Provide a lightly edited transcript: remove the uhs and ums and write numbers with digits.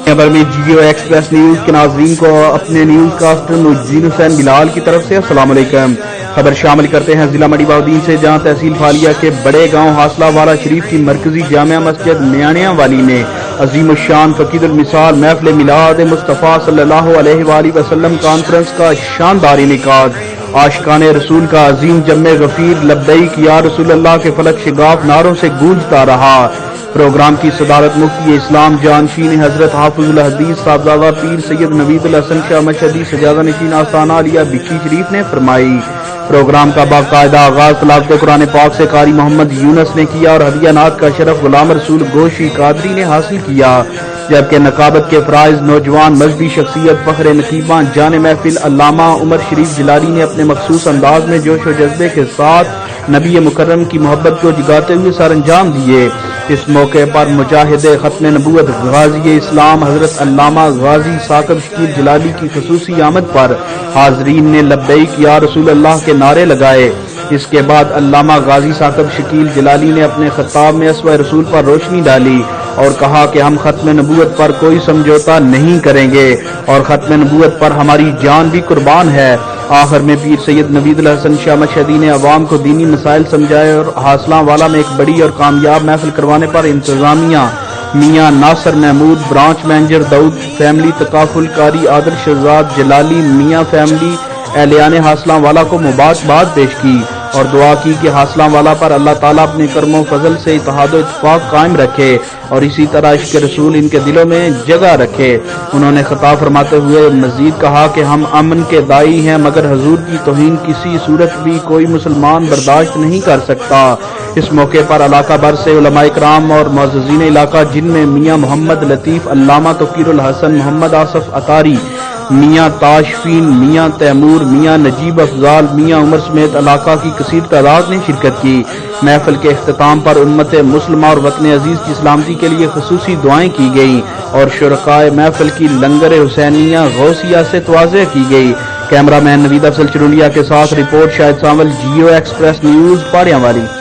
خبر میں Jio express news کے ناظرین کو اپنے نیوز کاسٹر نجین حسین بلال کی طرف سے السلام علیکم۔ خبر شامل کرتے ہیں ضلع منڈی بہاؤالدین سے، جہاں تحصیل فالیہ کے بڑے گاؤں حاصلہ والا شریف کی مرکزی جامع مسجد میانیاں والی میں عظیم الشان فقید المثال محفل میلاد مصطفیٰ صلی اللہ علیہ وآلہ وسلم کانفرنس کا شاندار انعقاد۔ عاشقان رسول کا عظیم جمع غفیر لبیک یا رسول اللہ کے فلک شگاف نعروں سے گونجتا رہا۔ پروگرام کی صدارت مفتی اسلام جانشین حضرت حافظ الحدیث صاحبزادہ پیر سید نوید الحسن شاہ مشہدی سجادہ نشین آستانہ عالیہ بچی شریف نے فرمائی۔ پروگرام کا باقاعدہ آغاز تلاوت قرآن پاک سے قاری محمد یونس نے کیا اور ہدیہ نعت کا شرف غلام رسول گوشی قادری نے حاصل کیا، جبکہ نقابت کے فرائض نوجوان مذہبی شخصیت فخر نقیباں جان محفل علامہ عمر شریف جلالی نے اپنے مخصوص انداز میں جوش و جذبے کے ساتھ نبی مکرم کی محبت کو جگاتے ہوئے سر انجام دیے۔ اس موقع پر مجاہد ختم نبوت غازی اسلام حضرت علامہ غازی ثاقب شکیل جلالی کی خصوصی آمد پر حاضرین نے لبیک یا رسول اللہ کے نعرے لگائے۔ اس کے بعد علامہ غازی ثاقب شکیل جلالی نے اپنے خطاب میں اسوہ رسول پر روشنی ڈالی اور کہا کہ ہم ختم نبوت پر کوئی سمجھوتا نہیں کریں گے اور ختم نبوت پر ہماری جان بھی قربان ہے۔ آخر میں پیر سید نوید الحسن شاہ مشہدی نے عوام کو دینی مسائل سمجھائے اور حاصلہ والا میں ایک بڑی اور کامیاب محفل کروانے پر انتظامیہ میاں ناصر محمود، برانچ مینیجر داؤد فیملی، تکافل کاری عادل شہزاد جلالی، میاں فیملی، اہلیان حاصلہ والا کو مبارکباد پیش کی اور دعا کی کہ حاصلہ والا پر اللہ تعالیٰ اپنے کرم و فضل سے اتحاد و اتفاق قائم رکھے اور اسی طرح عشق رسول ان کے دلوں میں جگہ رکھے۔ انہوں نے خطاب فرماتے ہوئے مزید کہا کہ ہم امن کے داعی ہیں، مگر حضور کی توہین کسی صورت بھی کوئی مسلمان برداشت نہیں کر سکتا۔ اس موقع پر علاقہ بھر سے علماء کرام اور معززین علاقہ، جن میں میاں محمد لطیف، علامہ توقیر الحسن، محمد آصف عطاری، میاں تاشفین، میاں تیمور، میاں نجیب افضال، میاں عمر سمیت علاقہ کی کثیر تعداد نے شرکت کی۔ محفل کے اختتام پر امت مسلمہ اور وطن عزیز کی سلامتی کے لیے خصوصی دعائیں کی گئیں اور شرکائے محفل کی لنگر حسینیہ غوثیہ سے توازیع کی گئی۔ کیمرہ مین نوید افضل چرولیا کے ساتھ رپورٹ شاہد سامل، جیو ایکسپریس نیوز، پاڑیاں والی۔